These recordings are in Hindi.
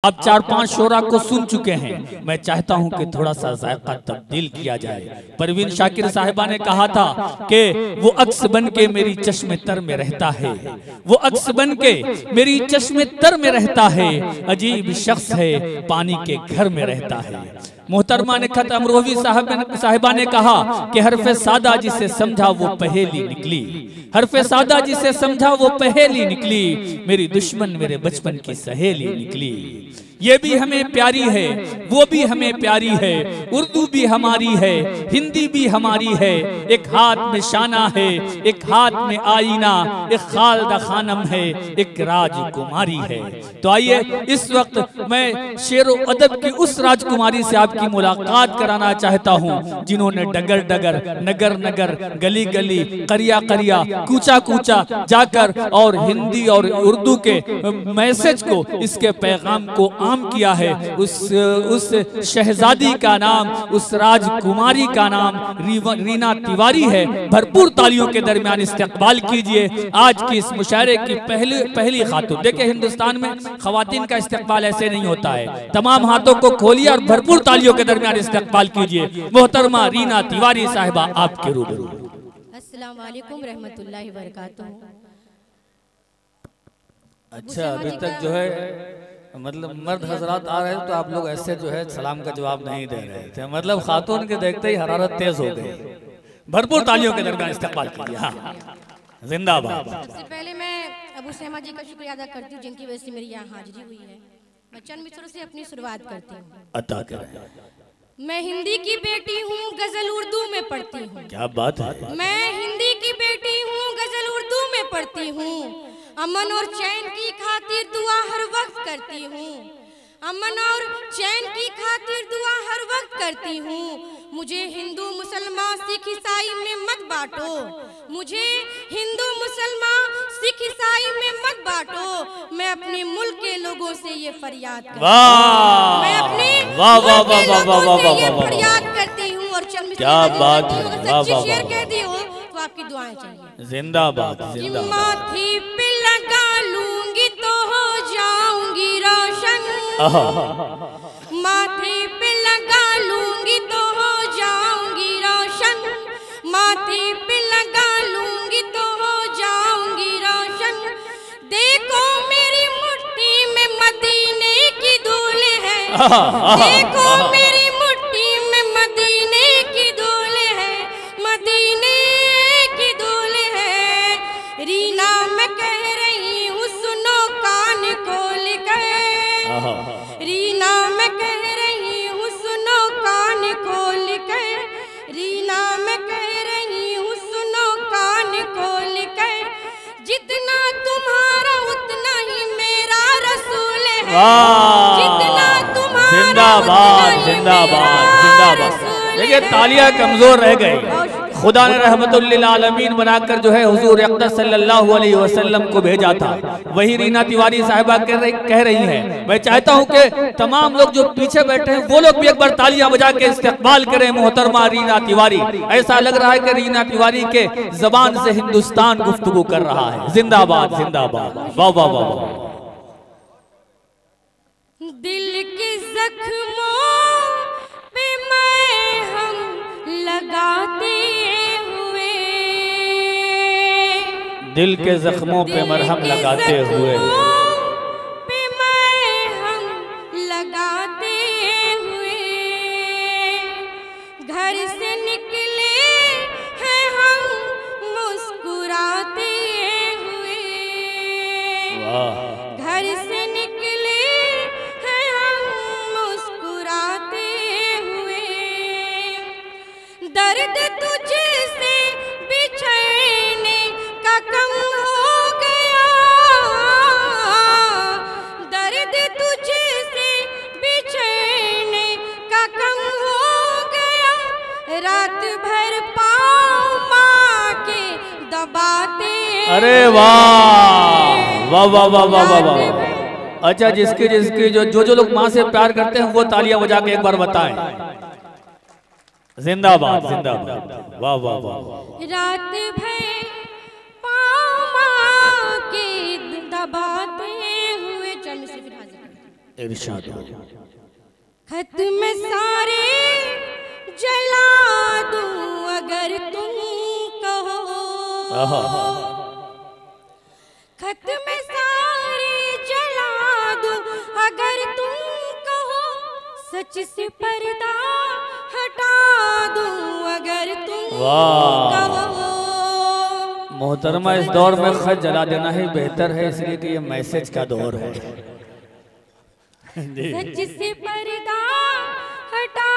आप 4-5 शोरा को सुन चुके हैं। मैं चाहता हूं कि थोड़ा सा जायका तब्दील किया जाए। परवीन शाकिर साहिबा ने कहा था कि वो अक्स बन के मेरी चश्मे तर में रहता है, वो अक्स बन के मेरी चश्मे तर में रहता है, अजीब शख्स है पानी के घर में रहता है। मोहतरमा ने खत अमरोही साहिबा ने कहा कि हरफे सादा जिसे समझा वो पहेली निकली, हरफे सादा जिसे समझा वो पहेली निकली, मेरी दुश्मन मेरे बचपन की सहेली निकली। ये भी हमें प्यारी है, वो भी हमें प्यारी है, उर्दू भी हमारी है, हिंदी भी हमारी है। एक हाथ में शाना है, एक हाथ में आईना, एक खालदा खानम है, एक राजकुमारी है। तो आइए इस वक्त मैं शेरो अदब की उस राजकुमारी से आपकी मुलाकात कराना चाहता हूँ जिन्होंने डगर डगर, नगर नगर, गली गली, करिया करिया, कूचा कूचा जाकर और हिंदी और उर्दू के मैसेज को, इसके पैगाम को आम किया है। उस शहजादी का नाम, उस राजकुमारी का नाम रीना तिवारी है। भरपूर तालियों के दरमियान इस्तकबाल कीजिए आज की इस मुशायरे की पहली खातून। देखिए हिंदुस्तान में खवातीन का इस्तकबाल ऐसे नहीं होता है। तमाम हाथों को खोलिए और भरपूर तालियों के दरमियान इस्तकबाल कीजिए मोहतरमा रीना तिवारी साहिबा आपके रूबरू। अस्सलाम वालेकुम रहमतुल्लाहि व बरकातहू। अच्छा, अभी तक जो है मतलब मर्द हजरात आ रहे हैं तो आप लोग ऐसे जो है सलाम का जवाब नहीं दे रहे थे, मतलब खातून के देखते ही हरारत तेज हो गई। भरपूर तालियों के दरमियान इस्तकबाल कीजिए। हाँ, जिंदाबाद। सबसे पहले मैं अबू सहमा जी का शुक्रिया अदा करती हूँ जिनकी वजह से मेरी यहाँ हाजिरी हुई है। मैं चंद मिसरों से अपनी शुरुआत करती हूँ। अता करें। मैं हिंदी की बेटी हूँ, गजल उर्दू में पढ़ती हूँ। क्या बात है। मैं हिंदी की बेटी हूँ, गजल उर्दू में पढ़ती हूँ। अमन और चैन की खातिर दुआ हर वक्त करती हूँ, अमन और चैन की खातिर दुआ हर वक्त करती हूँ। मुझे हिंदू मुसलमान सिख ईसाई में मत बांटो, मुझे हिंदू मुसलमान सिख ईसाई में मत बांटो। मैं अपने मुल्क के लोगों से ये फरियाद करती हूँ, मैं अपने मुल्क के लोगों से ये फरियाद करती हूँ। और चंद क्या बात है, सच्ची शेर कह दी हो तो आपकी दुआएं चाहिए। जिंदाबाद जिंदाबाद। माथी पे लगा लूंगी तो हो जाऊंगी रोशन, माथे पे लगा लूंगी तो हो जाऊंगी रोशन, माथे पे लगा लूंगी तो हो जाऊंगी रोशन। देखो मेरी मुट्ठी में मदीने की धूल है, देखो मेरी मुट्ठी में मदीने की धूल है, मदीने की धूल है। रीना मैं कह रही हूँ सुनो कान खोल कर, रीना मैं कह रही हूँ सुनो कान खोल कर, रीना मैं कह रही हूँ सुनो कान खोल कर। जितना तुम्हारा उतना ही मेरा रसूल है, जितना तुम्हारा जिंदाबाद जिंदाबाद जिंदाबाद। देखिए तालियां कमजोर रह गई। खुदा ने रहमतुल लिल आलमीन बनाकर जो है हुजूर अक़दस सल्लल्लाहु अलैहि वसल्लम को भेजा था, वही रीना तिवारी साहिबा कह रही हैं। मैं चाहता हूं कि तमाम लोग जो पीछे बैठे हैं वो लोग भी एक बार तालियां बजा के इस्तकबाल करें मोहतरमा रीना तिवारी। ऐसा लग रहा है कि रीना तिवारी के जबान से हिंदुस्तान गुफ्तगू कर रहा है। जिंदाबाद जिंदाबाद। वाह वाह वाह। दिल के जख्मों पे मरहम लगाते हुए, दिल के जख्मों पे मरहम लगाते हुए, पे मरहम लगाते हुए, घर से निकले हैं हम मुस्कुराते हुए, घर से निकले हैं हम मुस्कुराते हुए। दर्द तुझसे बिछड़ने का कम हो गया, दर्द तुझसे बिछड़ने का कम हो गया। रात भर पाँव माँ के दबाते। अरे वाह वाह वाह वाह वाह वाह वाह। अच्छा, जिसकी जिसकी जो लोग माँ से प्यार करते हैं वो तालियां बजा के एक बार बताएं। जिंदाबाद जिंदाबाद। वाह वाह वाह। रात भर पाँव माँ के दबाते हुए। चल इरशाद। खत में सारे जला दूं अगर तुम कहो, खत में सारे जला दूं अगर तुम कहो, सच से पर्दा हटा दूं अगर तुम कहो। मोहतरमा, इस दौर में खत जला देना ही बेहतर है, इसलिए कि ये मैसेज का दौर है। सच से पर्दा हटा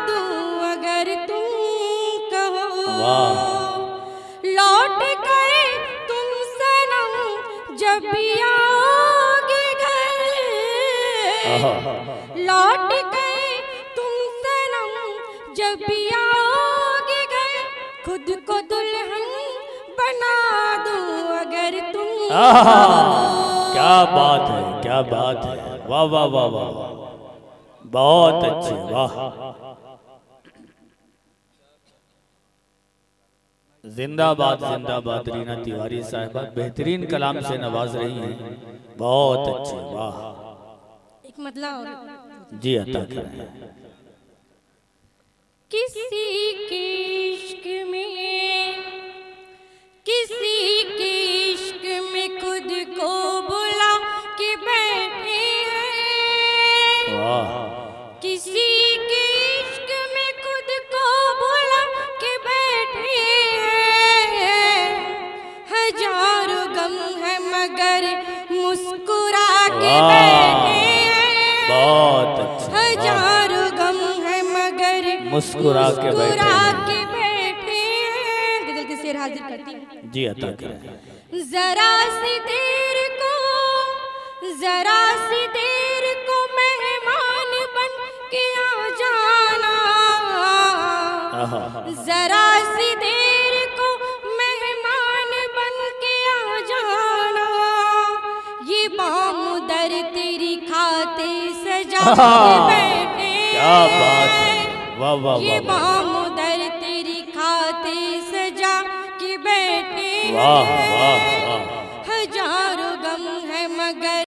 दूं अगर तुम कहो, लौट गए तुम सनम जब भी आओगे घर, लौट गए तुम सनम जब भी आओगे घर, खुद को दुल्हन बना दूं अगर तुम क्या बात है, क्या बात है, वाह वाह वाह वाह, बहुत अच्छे, वाह। जिंदाबाद जिंदाबाद। रीना तिवारी साहिबा बेहतरीन कलाम से नवाज रही हैं, बहुत अच्छे, वाह। एक मतलब जी अता करें। किसी के इश्क में, किसी के इश्क में खुद को बुला के बैठे हैं, किसी के इश्क में खुद को बुला के बैठे हैं, हजारों गम है मगर मुस्कुरा के बैठे हैं, बहुत अच्छा, हजारों गम है मगर मुस्कुरा के बैठे हैं। गजल शेर हाजिर करती हूँ। जी अता करें। जरा सी देर को, जरा सी देर को मेहमान बन के आ जाना, जरा सी देर को मेहमान बन के आ जाना, ये बामुदर तेरी खाते सजा के बैठे, क्या बात है, वाह वाह ये बामुदर तेरी खाते सजा के बैठे, वाह वाह वाह। हजारों गम है मगर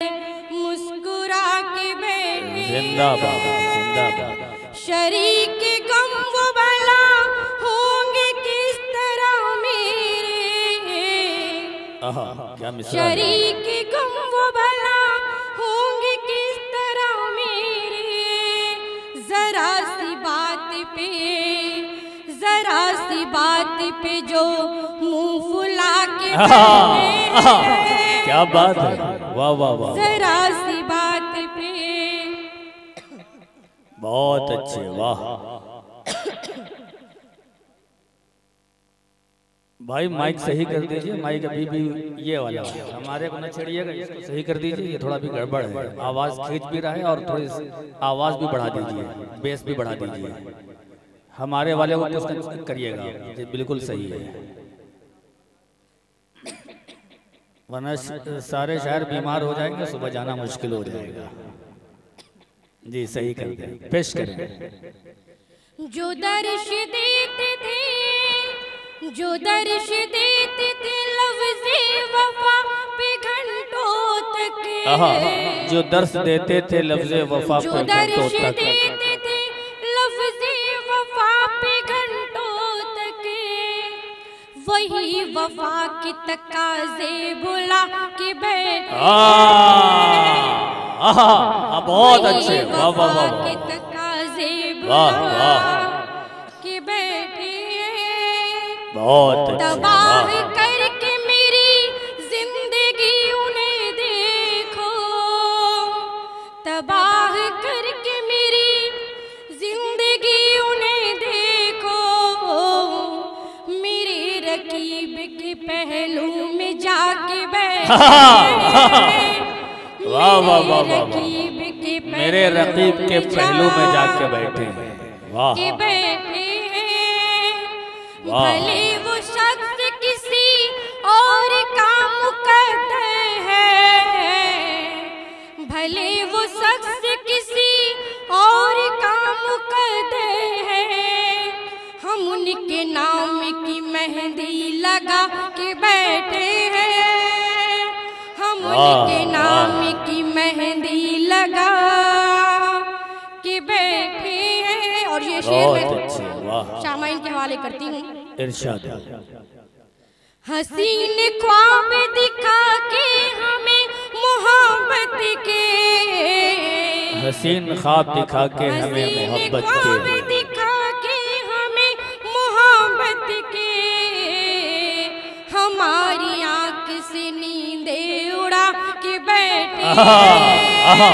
मुस्कुरा के बैठे, जिंदाबाद जिंदाबाद। शरीक गम वो भला होंगे किस तरह मेरे, क्या मिसाल, शरीक गम वो भला होंगे किस तरह मेरे, जरा सी बात पे, जरा सी बात पे जो मुंह फुला के बैठे, क्या बात है, वाह वाह वाह, जरा सी बात पे। बहुत अच्छे, वाह। भाई माइक सही कर दीजिए, माइक अभी भी ये वाला हमारे को न छेड़िएगा, इसको सही कर दीजिए, ये थोड़ा भी गड़बड़ है, आवाज खींच भी रहा है और थोड़ी आवाज भी बढ़ा दीजिए, बेस भी बढ़ा दीजिए, हमारे वाले को कुछ करिएगा, ये बिल्कुल सही है, वरना सारे शहर बीमार हो जाएंगे, सुबह जाना मुश्किल हो जाएगा। जी सही कर दें, पेश करें। जो दर्श देते थे, जो दर्श देते थे लफ्ज़े वफा पे घंटों तक, जो दर्श देते थे लफ्ज़े वफा पे घंटों तक, देते थे लफ्ज़े वफा पे घंटों तक, वही वफा के तकाज़े बुला के बैठे, बहुत अच्छे, वाह वाह वाह, के तकाज़े वाह बुला वाह, के बैठे, बहुत अच्छे, तबाह करके मेरी जिंदगी उन्हें देखो, तबाह करके मेरी जिंदगी उन्हें देखो, मेरे रकीब के पहलू में जाके बैठे, वाह वाह वाह वाह, मेरे रकीब के पहलू में जाके बैठे हैं, वाह भले वो शख्स किसी और का मुकद्दर है, भले वो शख्स किसी और का मुकद्दर है, हम उनके नाम की मेहंदी लगा के बैठे हैं, हम उनके नाम की मेहंदी लगा शेर बहुत में अच्छे, वाह। शामाइन के हवाले करती हूँ। इरशाद। हसीन ख्वाब दिखा के हमें मोहब्बत के, हसीन ख्वाब दिखा के हमें हसीन मोहब्बत ख्वाब के, दिखा के हमें मोहब्बत के, हमारी आंख से नींदे उड़ा के बैठे आहा, आहा,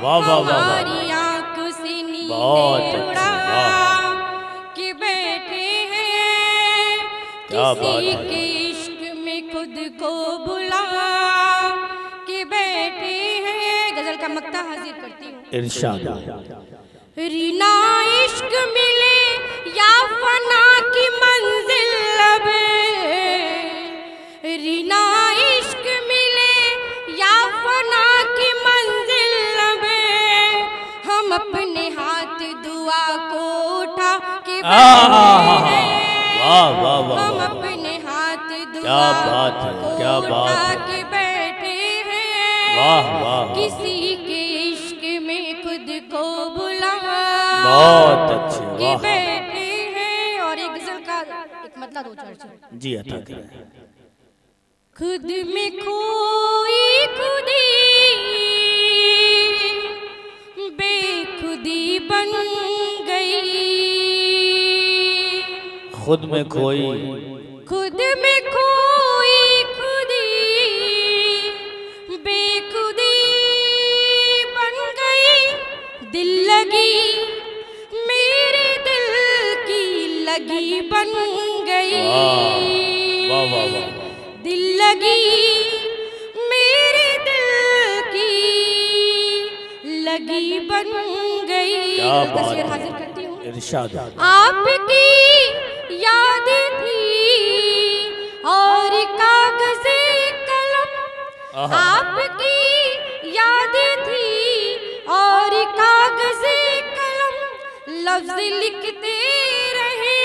वाह वाह वाह, हमारी आंख से बहुत नींदे अच्छे, उड़ा वाह। के बैठे हैं, क्या बात किसी है। के इश्क में खुद को बुला के बैठे हैं। गजल का मक्ता हाजिर करती हूँ। इरशाद। रीना इश्क मिले या फना की मंजिल अब, रीना इश्क मिले या फना की मंजिल अब, हम अपने हाथ दुआ को उठा के बैठे हैं, वाह वाह वाह, हम अपने हाथ दुआ क्या बात है, को क्या बात उठा है। के बैठे हैं, वाह वाह, किसी के इश्क में खुद को बुला बहुत अच्छे, के वाह। बैठे हैं। और एक गजल का एक मतलब दो चर्चा। जी अता करें। खुद में खोई खुदी बेखुदी बन गई, खुद में खोई, खुद में खोई खुदी बेखुदी बन गई, दिल लगी मेरे दिल की लगी बन गई, वाह वाह वाह, दिल लगी मेरे दिल की लगी बन गई। क्या इसका बात शेर है। हाजिर करती हूँ। इरशाद। आपकी याद थी और कागज़े कलम, आहा। आपकी याद थी और कागज़े कलम, लफ्ज़ लिखते रहे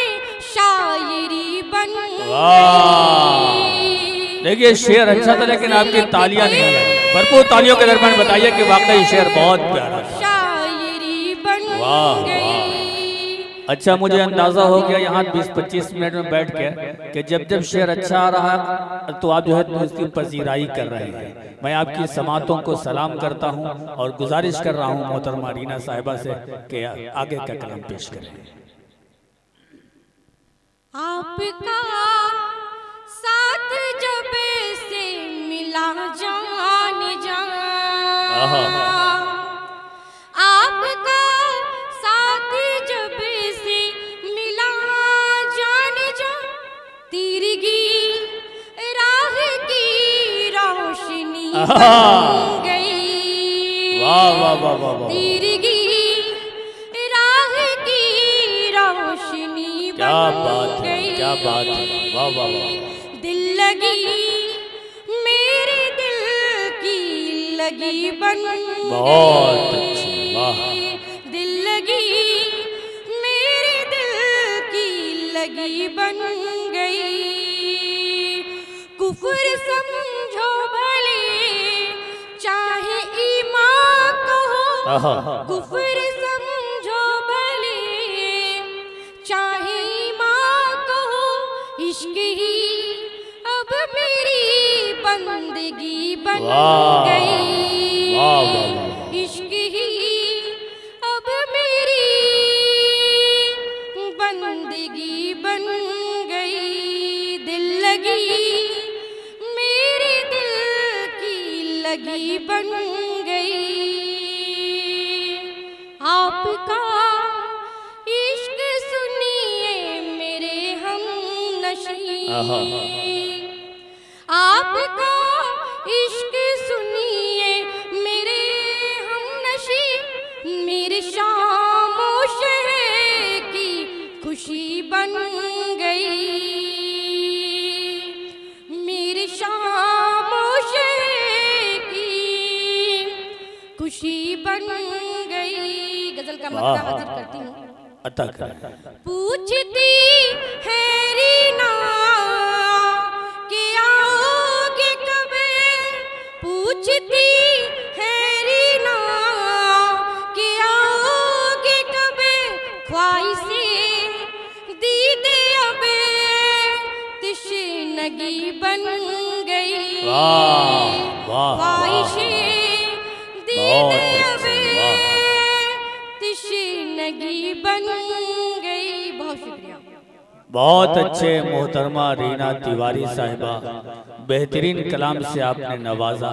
शायरी बन वाह। गई। देखिए शेर अच्छा था लेकिन आपकी तालियां नहीं आई। भरपूर तालियों के दरमियान बताइए कि वाकई शेर बहुत प्यारा था। शायरी बन वाह, गई। अच्छा मुझे अंदाजा हो गया यहाँ 20-25 मिनट में बैठ के कि जब जब शेर अच्छा आ रहा है तो आप जो है उसकी पजीराई कर रहे हैं। मैं आपकी समातों को सलाम करता हूँ और गुजारिश कर रहा हूँ मोहतरमा रीना साहिबा से कि आगे का कलाम पेश करें। आपका साथ जब से मिला जान आहा। आपका साथ जब से मिला जान तीरगी राह की रोशनी बन गई। वाह वाह वाह वाह वाह, तीरगी राह की रोशनी क्या बन बात है, गई। क्या बात है, वाह वाह वाह, दिल लगी मेरे दिल की लगी बन बहुत गई। अच्छे, वाह। दिल लगी मेरे दिल की लगी बन गई। कुफ्र समझो भले चाहे ईमान कहो, आहा। कुफ्र समझो भले चाहे ईमान कहो, इश्क ही अब मेरी बंदगी बन वाह, गई। वाह, वाह, वाह। इश्क ही अब मेरी बंदगी बन गई। दिल लगी मेरे दिल की लगी बन गई। आपका इश्क सुनिए मेरे हम नशी, आहा। आपका इश्क सुनिए मेरे हम नशी, मेरे शामो शहर की खुशी बन गई। मेरे शामो शहर की खुशी बन गई। गजल का वाह। मतलब हाजिर करती हूँ। अता करें। पूछती है रीना कि आओगे कब, पूछती है रीना कि आओगे कब, ख्वाहिश बन गई, वाह वाह ख्वाहिशे बहुत दीने अच्छे, तिश्नगी बन गई। बहुत शुक्रिया। बहुत अच्छे मोहतरमा रीना तिवारी साहिबा, बेहतरीन कलाम से आपने नवाजा।